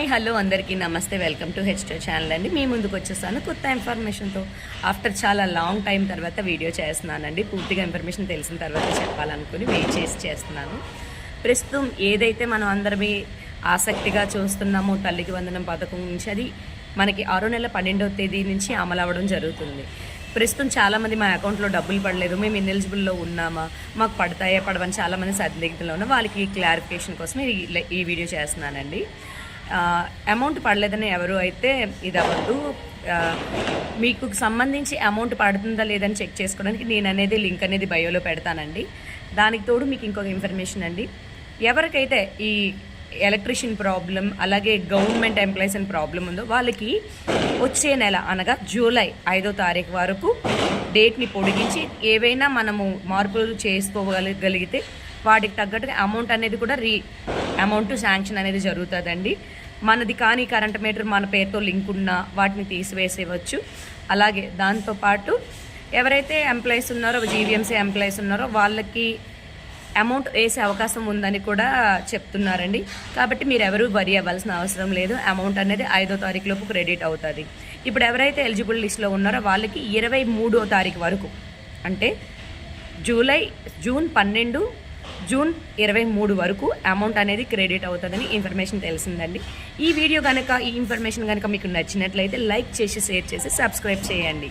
Hi hello అందరికీ నమస్తే. Welcome to హెచ్టో channel అండి. మీ ముందుకు వచ్చేసాను కొత్త ఇన్ఫర్మేషన్తో. ఆఫ్టర్ చాలా లాంగ్ టైం తర్వాత వీడియో చేస్తున్నానండి. పూర్తిగా ఇన్ఫర్మేషన్ తెలిసిన తర్వాత చెప్పాలనుకుని వెయిట్ చేస్తున్నాను. ప్రస్తుతం ఏదైతే మనం అందరమే ఆసక్తిగా చూస్తున్నామో తల్లికి వందనం పథకం నుంచి, అది మనకి 6వ నెల 12వ తేదీ నుంచి అమలు అవ్వడం జరుగుతుంది. ప్రస్తుతం చాలామంది మా అకౌంట్లో డబ్బులు పడలేదు, మేము ఇన్ఎలిజిబుల్లో ఉన్నామా, మాకు పడతాయా పడవని చాలామంది సందిగ్ధంలో ఉన్న వాళ్ళకి క్లారిఫికేషన్ కోసం ఈ వీడియో చేస్తున్నానండి. అమౌంట్ పడలేదని ఎవరు అయితే ఇది అవ్వద్దు. మీకు సంబంధించి అమౌంట్ పడుతుందా లేదని చెక్ చేసుకోవడానికి నేను అనేది లింక్ అనేది బయోలో పెడతానండి. దానికి తోడు మీకు ఇంకొక ఇన్ఫర్మేషన్ అండి, ఎవరికైతే ఈ ఎలక్ట్రిషియన్ ప్రాబ్లం అలాగే గవర్నమెంట్ ఎంప్లాయీస్ అని ప్రాబ్లం ఉందో వాళ్ళకి వచ్చే నెల అనగా జూలై 5వ తారీఖు వరకు డేట్ని పొడిగించి ఏవైనా మనము మార్పులు చేసుకోగలిగితే వాటికి తగ్గట్టుగా అమౌంట్ అనేది కూడా అమౌంట్ శాంక్షన్ అనేది జరుగుతుందండి. మనది కానీ కరెంట్ మీటర్ మన పేరుతో లింక్ ఉన్నా వాటిని తీసివేసేవచ్చు. అలాగే దాంతోపాటు ఎవరైతే ఎంప్లాయీస్ ఉన్నారో, జీవీఎంసీ ఎంప్లాయీస్ ఉన్నారో వాళ్ళకి అమౌంట్ వేసే అవకాశం ఉందని కూడా చెప్తున్నారండి. కాబట్టి మీరు ఎవరు వరి అవ్వాల్సిన అవసరం లేదు. అమౌంట్ అనేది 5వ తారీఖు లోపు క్రెడిట్ అవుతుంది. ఇప్పుడు ఎవరైతే ఎలిజిబుల్ లిస్ట్లో ఉన్నారో వాళ్ళకి 23వ తారీఖు వరకు, అంటే జూన్ 12 జూన్ 23 వరకు అమౌంట్ అనేది క్రెడిట్ అవుతుందని ఇన్ఫర్మేషన్ తెలిసిందండి. ఈ వీడియో కనుక, ఈ ఇన్ఫర్మేషన్ కనుక మీకు నచ్చినట్లయితే లైక్ చేసి, షేర్ చేసి, సబ్స్క్రైబ్ చేయండి.